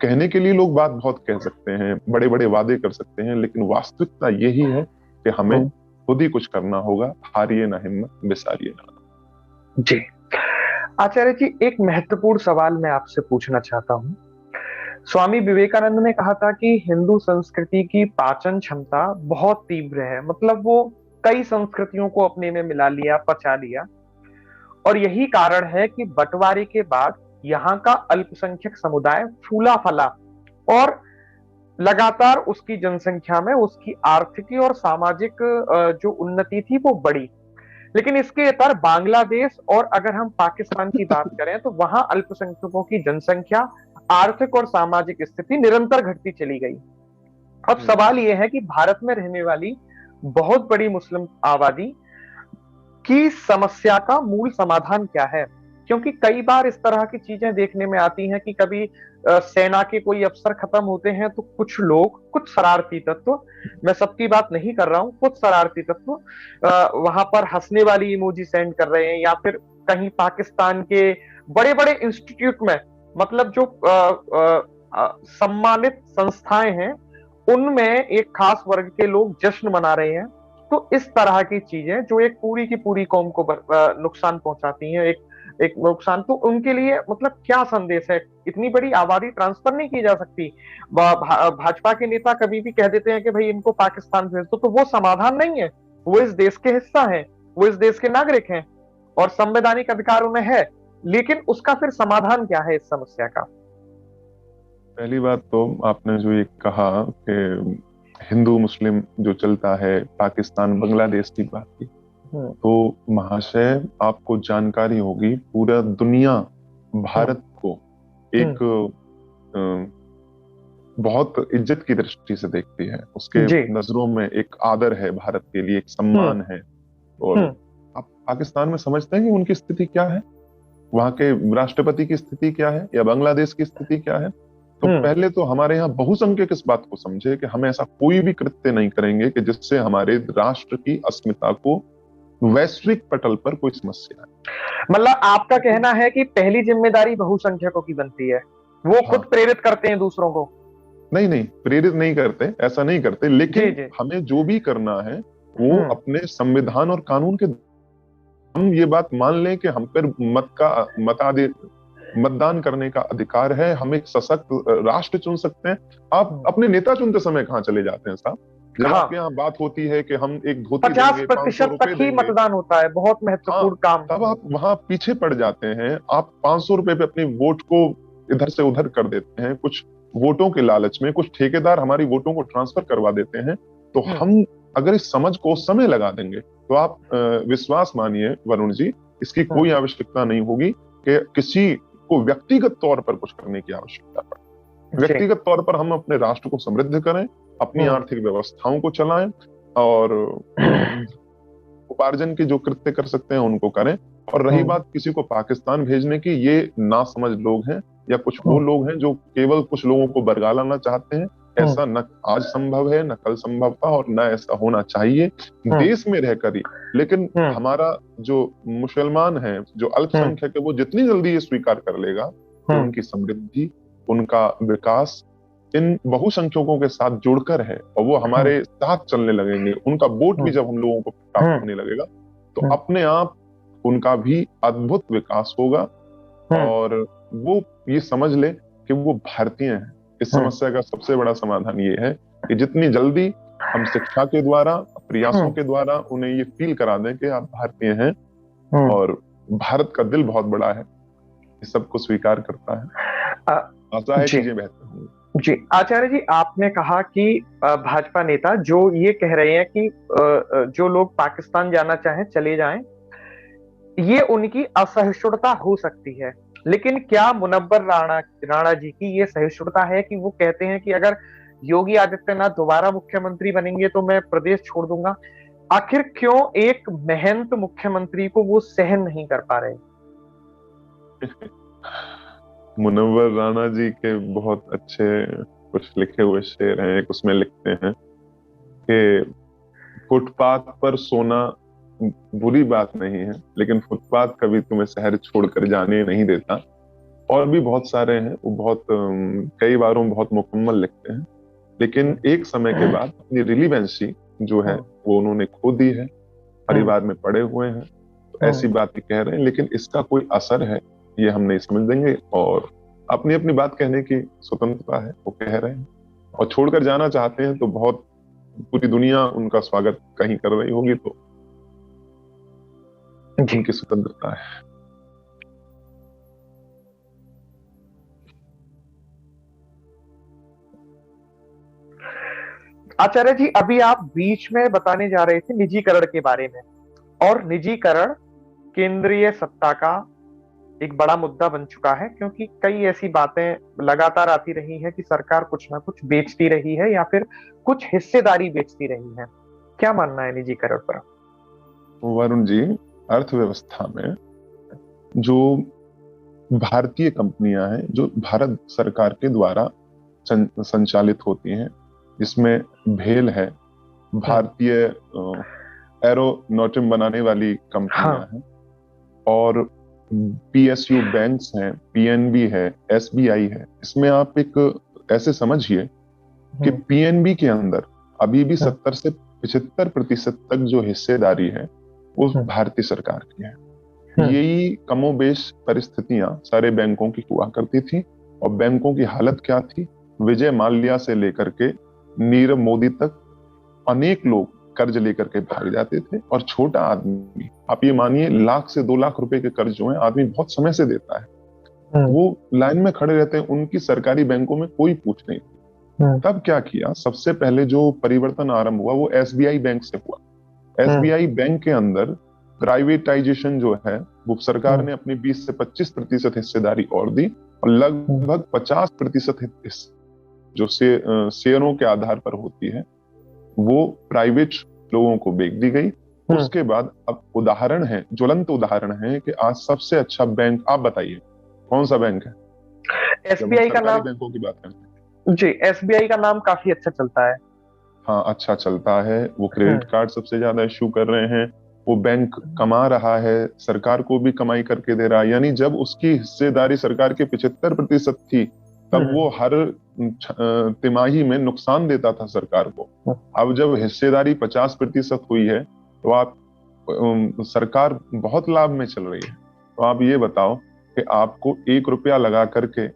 कहने के लिए लोग बात बहुत कह सकते हैं, बड़े बड़े वादे कर सकते हैं, लेकिन वास्तविकता यही है कि हमें खुद ही कुछ करना होगा। हारिए ना हिम्मत, बिसारिए ना। जी आचार्य जी, एक महत्वपूर्ण सवाल मैं आपसे पूछना चाहता हूँ। स्वामी विवेकानंद ने कहा था कि हिंदू संस्कृति की पाचन क्षमता बहुत तीव्र है, मतलब वो कई संस्कृतियों को अपने में मिला लिया, पचा लिया, और यही कारण है कि बंटवारे के बाद यहाँ का अल्पसंख्यक समुदाय फूला फला और लगातार उसकी जनसंख्या में उसकी आर्थिक और सामाजिक जो उन्नति थी वो बढ़ी। लेकिन इसके इतर बांग्लादेश और अगर हम पाकिस्तान की बात करें तो वहां अल्पसंख्यकों की जनसंख्या, आर्थिक और सामाजिक स्थिति निरंतर घटती चली गई। अब सवाल यह है कि भारत में रहने वाली बहुत बड़ी मुस्लिम आबादी की समस्या का मूल समाधान क्या है? क्योंकि कई बार इस तरह की चीजें देखने में आती हैं कि कभी सेना के कोई अफसर खत्म होते हैं तो कुछ लोग, कुछ शरारती तत्व, मैं सबकी बात नहीं कर रहा हूं, कुछ शरारती तत्व वहां पर हंसने वाली इमोजी सेंड कर रहे हैं, या फिर कहीं पाकिस्तान के बड़े बड़े इंस्टीट्यूट में, मतलब जो सम्मानित संस्थाएं हैं उनमें एक खास वर्ग के लोग जश्न मना रहे हैं। तो इस तरह की चीजें जो एक पूरी की पूरी कौम को नुकसान पहुंचाती हैं, एक नुकसान, तो उनके लिए मतलब क्या संदेश है? इतनी बड़ी आबादी ट्रांसफर नहीं की जा सकती। भाजपा के नेता कभी भी कह देते हैं कि भाई इनको पाकिस्तान भेज दो, तो वो समाधान नहीं है। वो इस देश के हिस्सा हैं, वो इस देश के नागरिक हैं और संवैधानिक अधिकार उन्हें है, लेकिन उसका फिर समाधान क्या है इस समस्या का? पहली बात तो आपने जो ये कहा कि हिंदू मुस्लिम जो चलता है, पाकिस्तान बांग्लादेश की बात की, तो महाशय आपको जानकारी होगी पूरा दुनिया भारत को एक बहुत इज्जत की दृष्टि से देखती है। उसके नजरों में एक आदर है, भारत के लिए एक सम्मान है। और आप पाकिस्तान में समझते हैं कि उनकी स्थिति क्या है, वहां के राष्ट्रपति की स्थिति क्या है, या बांग्लादेश की स्थिति क्या है? तो पहले तो हमारे यहाँ बहुसंख्यक इस बात को समझे कि हम ऐसा कोई भी कृत्य नहीं करेंगे कि जिससे हमारे राष्ट्र की अस्मिता को वैश्विक पटल पर कोई समस्या है। मतलब आपका कहना है कि पहली जिम्मेदारी बहुसंख्यकों की बनती है, वो खुद प्रेरित करते हैं दूसरों को? नहीं, प्रेरित नहीं करते, ऐसा नहीं करते, लेकिन हमें जो भी करना है वो अपने संविधान और कानून के, हम ये बात मान लें कि हम पर मतदान करने का अधिकार है, हम एक सशक्त राष्ट्र चुन सकते हैं। आप अपने नेता चुनते समय कहाँ चले जाते हैं साहब? जब आपके यहाँ बात होती है कि हम एक धोती 50% तक ही मतदान होता है, बहुत महत्वपूर्ण काम, तब आप वहां पीछे पड़ जाते हैं। आप 500 रुपए पे अपनी वोट को इधर से उधर कर देते हैं, कुछ वोटों के लालच में कुछ ठेकेदार हमारी वोटों को ट्रांसफर करवा देते हैं। तो हम अगर इस समझ को समय लगा देंगे तो आप विश्वास मानिए वरुण जी, इसकी कोई आवश्यकता नहीं होगी कि किसी को व्यक्तिगत तौर पर कुछ करने की आवश्यकता पड़े। व्यक्तिगत तौर पर हम अपने राष्ट्र को समृद्ध करें, अपनी आर्थिक व्यवस्थाओं को चलाएं, और उपार्जन के जो कृत्य कर सकते हैं उनको करें। और रही बात किसी को पाकिस्तान भेजने की, ये नासमझ लोग हैं, या कुछ वो लोग हैं जो केवल कुछ लोगों को बरगलाना चाहते हैं। ऐसा न आज संभव है, न कल संभव था, और न ऐसा होना चाहिए देश में रहकर ही। लेकिन हमारा जो मुसलमान है, जो अल्पसंख्यक है, वो जितनी जल्दी ये स्वीकार कर लेगा कि उनकी समृद्धि, उनका विकास इन बहुसंख्यकों के साथ जुड़कर है, और वो हमारे साथ चलने लगेंगे, उनका वोट भी जब हम लोगों को प्राप्त होने लगेगा, तो अपने आप उनका भी अद्भुत विकास होगा। और वो ये समझ ले कि वो भारतीय हैं। इस समस्या का सबसे बड़ा समाधान ये है कि जितनी जल्दी हम शिक्षा के द्वारा, प्रयासों के द्वारा उन्हें ये फील करा दें कि आप भारतीय हैं और भारत का दिल बहुत बड़ा है, ये सबको स्वीकार करता है। आशा है चीजें बेहतर होंगी। जी आचार्य जी, आपने कहा कि भाजपा नेता जो ये कह रहे हैं कि जो लोग पाकिस्तान जाना चाहें चले जाएं, ये उनकी असहिष्णुता हो सकती है, लेकिन क्या मुनव्वर राणा जी की ये सहिष्णुता है कि वो कहते हैं कि अगर योगी आदित्यनाथ दोबारा मुख्यमंत्री बनेंगे तो मैं प्रदेश छोड़ दूंगा? आखिर क्यों एक महंत मुख्यमंत्री को वो सहन नहीं कर पा रहे? मुनव्वर राणा जी के बहुत अच्छे कुछ लिखे हुए शेर हैं। एक उसमें लिखते हैं कि फुटपाथ पर सोना बुरी बात नहीं है, लेकिन फुटपाथ कभी तुम्हें शहर छोड़कर जाने नहीं देता। और भी बहुत सारे हैं, वो बहुत कई बारों बहुत मुकम्मल लिखते हैं, लेकिन एक समय के बाद अपनी रिलीवेंसी जो है वो उन्होंने खो दी है, परिवार में पड़े हुए हैं, तो ऐसी बातें कह रहे हैं, लेकिन इसका कोई असर है ये हम नहीं समझ देंगे। और अपनी अपनी बात कहने की स्वतंत्रता है, वो कह रहे हैं, और छोड़कर जाना चाहते हैं तो बहुत पूरी दुनिया उनका स्वागत कहीं कर रही होगी, तो उनकी स्वतंत्रता है। आचार्य जी, अभी आप बीच में बताने जा रहे थे निजीकरण के बारे में, और निजीकरण केंद्रीय सत्ता का एक बड़ा मुद्दा बन चुका है, क्योंकि कई ऐसी बातें लगातार आती रही है कि सरकार कुछ ना कुछ बेचती रही है या फिर कुछ हिस्सेदारी बेचती रही है। क्या मानना है निजीकरण पर? वरुण जी, अर्थव्यवस्था में जो भारतीय कंपनियां हैं, जो भारत सरकार के द्वारा संचालित होती हैं, जिसमें भेल है, भारतीय एरोनॉटिक बनाने वाली कंपनियां हैं, और पीएसयू बैंक्स हैं, पीएनबी है, एसबीआई है। इसमें आप एक ऐसे समझिए कि पीएनबी के अंदर अभी भी 70 से 75% तक जो हिस्सेदारी है वो भारतीय सरकार की है। यही कमोबेश परिस्थितियां सारे बैंकों की हुआ करती थी, और बैंकों की हालत क्या थी? विजय माल्या से लेकर के नीरव मोदी तक अनेक लोग कर्ज लेकर के भाग जाते थे, और छोटा आदमी, आप ये मानिए, 1 लाख से 2 लाख रुपए के कर्ज जो है आदमी बहुत समय से देता है, वो लाइन में खड़े रहते हैं, उनकी सरकारी बैंकों में कोई पूछ नहीं थी। तब क्या किया? सबसे पहले जो परिवर्तन आरंभ हुआ वो एसबीआई बैंक से हुआ। एसबीआई बैंक के अंदर प्राइवेटाइजेशन जो है वो सरकार ने अपनी 20 से 25% हिस्सेदारी और दी, और लगभग 50% जो शेयरों के आधार पर होती है वो प्राइवेट लोगों को बेच दी गई। उसके बाद अब उदाहरण है, ज्वलंत उदाहरण है कि आज सबसे अच्छा बैंक आप बताइए कौन सा बैंक है? एसबीआई का नाम, बैंकों की बात करते हैं जी, एसबीआई का नाम काफी अच्छा चलता है। हाँ, अच्छा चलता है। वो क्रेडिट कार्ड सबसे ज्यादा इश्यू कर रहे हैं, वो बैंक कमा रहा है, सरकार को भी कमाई करके दे रहा है। यानी जब उसकी हिस्सेदारी सरकार के 75% थी, तब वो हर तिमाही में नुकसान देता था सरकार को। अब जब हिस्सेदारी 50% हुई है तो आप सरकार बहुत लाभ में चल रही है। तो आप ये बताओ कि आपको 1 रुपया लगा करके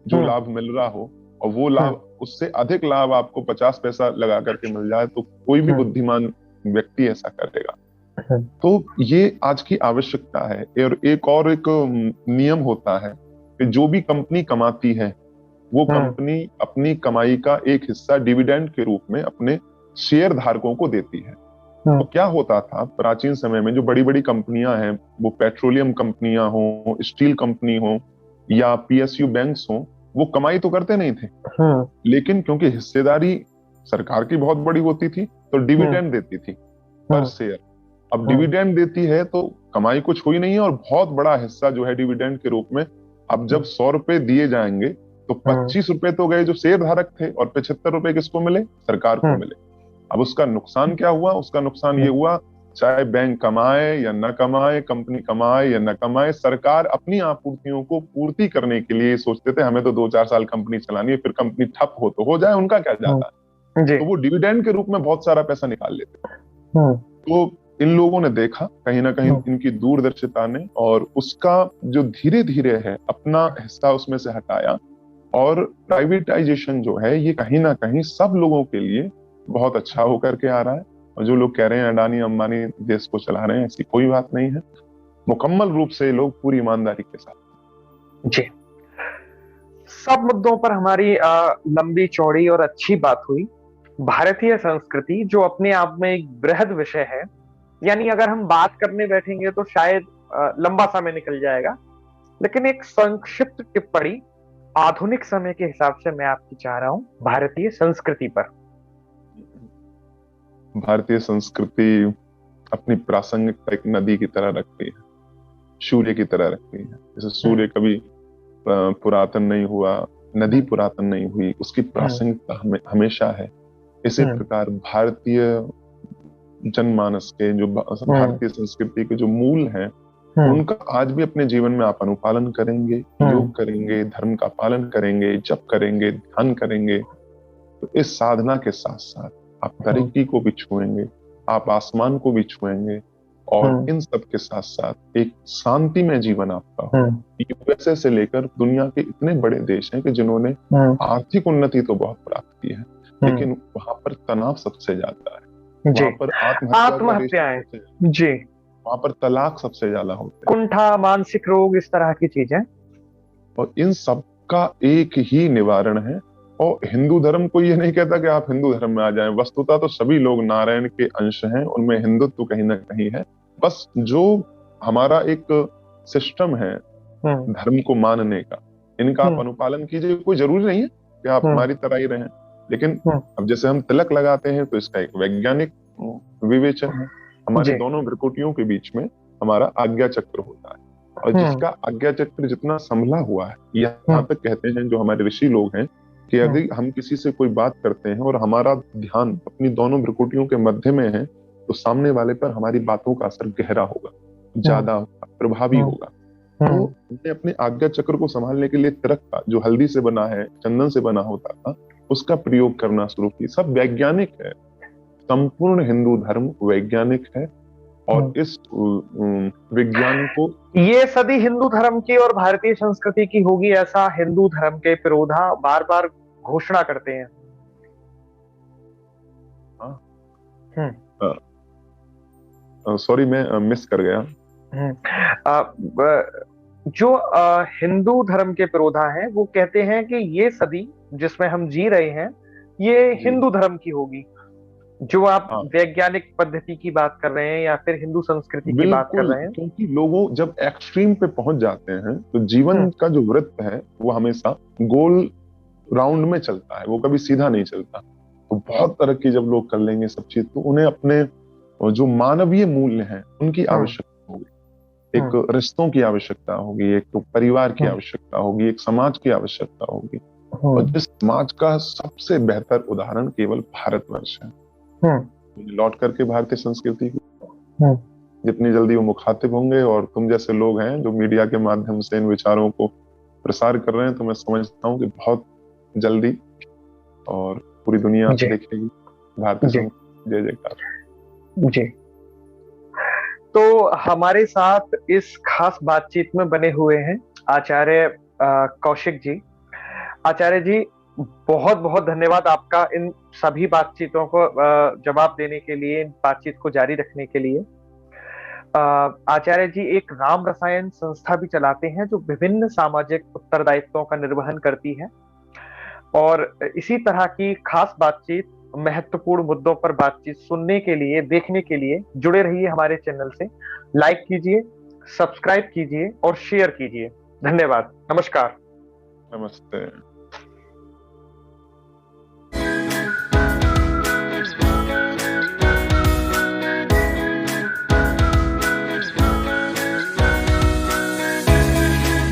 जो लाभ मिल रहा हो, और वो लाभ उससे अधिक लाभ आपको 50 पैसा लगा करके मिल जाए, तो कोई भी बुद्धिमान व्यक्ति ऐसा करेगा। तो ये आज की आवश्यकता है। और एक नियम होता है कि जो भी कंपनी कमाती है वो कंपनी अपनी कमाई का एक हिस्सा डिविडेंड के रूप में अपने शेयर धारकों को देती है। तो क्या होता था प्राचीन समय में, जो बड़ी बड़ी कंपनियां हैं, वो पेट्रोलियम कंपनियां हो, स्टील कंपनी हो, या पीएसयू बैंक्स हो, वो कमाई तो करते नहीं थे, लेकिन क्योंकि हिस्सेदारी सरकार की बहुत बड़ी होती थी तो डिविडेंड देती थी पर शेयर। अब डिविडेंड देती है तो कमाई कुछ हुई नहीं है, और बहुत बड़ा हिस्सा जो है डिविडेंड के रूप में, अब जब 100 रुपए दिए जाएंगे तो 25 रुपए तो गए जो शेयर धारक थे, और 75 रुपए किसको मिले? सरकार को मिले। अब उसका नुकसान क्या हुआ? उसका नुकसान ये हुआ, चाहे बैंक कमाए या न कमाए, कंपनी कमाए या न कमाए, सरकार अपनी आपूर्तियों को पूर्ति करने के लिए सोचते थे हमें तो 2-4 साल कंपनी चलानी है, फिर कंपनी ठप हो तो हो जाए, उनका क्या जाता है। तो वो डिविडेंड के रूप में बहुत सारा पैसा निकाल लेते। तो इन लोगों ने देखा कहीं ना कहीं इनकी दूरदर्शिता ने, और उसका जो धीरे धीरे है अपना हिस्सा उसमें से हटाया। और प्राइवेटाइजेशन जो है ये कहीं ना कहीं सब लोगों के लिए बहुत अच्छा होकर के आ रहा है। और जो लोग कह रहे हैं अडानी अंबानी देश को चला रहे हैं, ऐसी कोई बात नहीं है। मुकम्मल रूप से लोग पूरी ईमानदारी के साथ। जी, सब मुद्दों पर हमारी लंबी चौड़ी और अच्छी बात हुई। भारतीय संस्कृति जो अपने आप में एक बृहद विषय है, यानी अगर हम बात करने बैठेंगे तो शायद लंबा समय निकल जाएगा, लेकिन एक संक्षिप्त टिप्पणी आधुनिक समय के हिसाब से मैं आपकी चाह रहा हूं भारतीय संस्कृति पर। भारतीय संस्कृति अपनी प्रासंगिकता एक नदी की तरह रखती है, सूर्य की तरह रखती है। जैसे सूर्य कभी पुरातन नहीं हुआ, नदी पुरातन नहीं हुई, उसकी प्रासंगिकता हमेशा है। इसी प्रकार भारतीय जनमानस के जो भारतीय संस्कृति के जो मूल हैं, उनका आज भी अपने जीवन में आप अनुपालन करेंगे, योग करेंगे, धर्म का पालन करेंगे, जप करेंगे, ध्यान करेंगे, तो इस साधना के साथ साथ आप धरती को भी छुएंगे, आप आसमान को भी छुएंगे, और इन सब के साथ साथ एक शांति में जीवन आपका हो। यूएसए से लेकर दुनिया के इतने बड़े देश हैं कि जिन्होंने आर्थिक उन्नति तो बहुत प्राप्त की है, लेकिन वहां पर तनाव सबसे ज्यादा है, वहां पर आत्महत्याएं, जी, वहां पर तलाक सबसे ज्यादा होते हैं, कुंठा, मानसिक रोग, इस तरह की चीजें। और इन सब का एक ही निवारण है। और हिंदू धर्म को ये नहीं कहता कि आप हिंदू धर्म में आ जाएं, वस्तुतः तो सभी लोग नारायण के अंश हैं, उनमें हिंदुत्व कहीं ना कहीं है। बस जो हमारा एक सिस्टम है धर्म को मानने का, इनका आप अनुपालन कीजिए। कोई जरूरी नहीं है कि आप हमारी तरह ही रहें, लेकिन अब जैसे हम तिलक लगाते हैं तो इसका एक वैज्ञानिक विवेचन है। हमारे दोनों भ्रुकुटियों के बीच में हमारा आज्ञा चक्र होता है, और जिसका आज्ञा चक्र जितना संभला हुआ है, यहाँ तक कहते हैं जो हमारे ऋषि लोग हैं कि अगर हम किसी से कोई बात करते हैं और हमारा ध्यान अपनी दोनों भ्रुकुटियों के मध्य में है, तो सामने वाले पर हमारी बातों का असर गहरा होगा, ज्यादा होगा, प्रभावी होगा। तो हमने अपने आज्ञा चक्र को संभालने के लिए तिलक का, जो हल्दी से बना है, चंदन से बना होता था, उसका प्रयोग करना शुरू किया। सब वैज्ञानिक है, संपूर्ण हिंदू धर्म वैज्ञानिक है, और इस विज्ञान को, ये सदी हिंदू धर्म की और भारतीय संस्कृति की होगी, ऐसा हिंदू धर्म के विरोधा बार बार घोषणा करते हैं। सॉरी, मैं मिस कर गया। जो हिंदू धर्म के विरोधा हैं वो कहते हैं कि ये सदी जिसमें हम जी रहे हैं ये हिंदू धर्म की होगी। जो आप वैज्ञानिक पद्धति की बात कर रहे हैं या फिर हिंदू संस्कृति की बात कर रहे हैं, क्योंकि लोगों जब एक्सट्रीम पे पहुंच जाते हैं तो जीवन का जो वृत्त है वो हमेशा गोल राउंड में चलता है, वो कभी सीधा नहीं चलता। तो बहुत तरक्की जब लोग कर लेंगे सब चीज, तो उन्हें अपने जो मानवीय मूल्य हैं उनकी आवश्यकता होगी, एक रिश्तों की आवश्यकता होगी, एक परिवार की आवश्यकता होगी, एक समाज की आवश्यकता होगी। और जिस समाज का सबसे बेहतर उदाहरण केवल भारतवर्ष है। लौट करके भारतीय संस्कृति को जितनी जल्दी वो मुखातिब होंगे, और तुम जैसे लोग हैं जो मीडिया के माध्यम से इन विचारों को प्रसार कर रहे हैं, तो मैं समझता हूँ कि बहुत जल्दी और पूरी दुनिया देखेगी भारतीय संस्कृति। जय जयकार। जी, तो हमारे साथ इस खास बातचीत में बने हुए हैं आचार्य कौशिक जी। आचार्य जी, बहुत बहुत धन्यवाद आपका इन सभी बातचीतों को जवाब देने के लिए, इन बातचीत को जारी रखने के लिए। आचार्य जी एक राम रसायन संस्था भी चलाते हैं जो विभिन्न सामाजिक उत्तरदायित्वों का निर्वहन करती है, और इसी तरह की खास बातचीत, महत्वपूर्ण मुद्दों पर बातचीत सुनने के लिए, देखने के लिए जुड़े रहिए हमारे चैनल से। लाइक कीजिए, सब्सक्राइब कीजिए और शेयर कीजिए। धन्यवाद। नमस्कार। नमस्ते।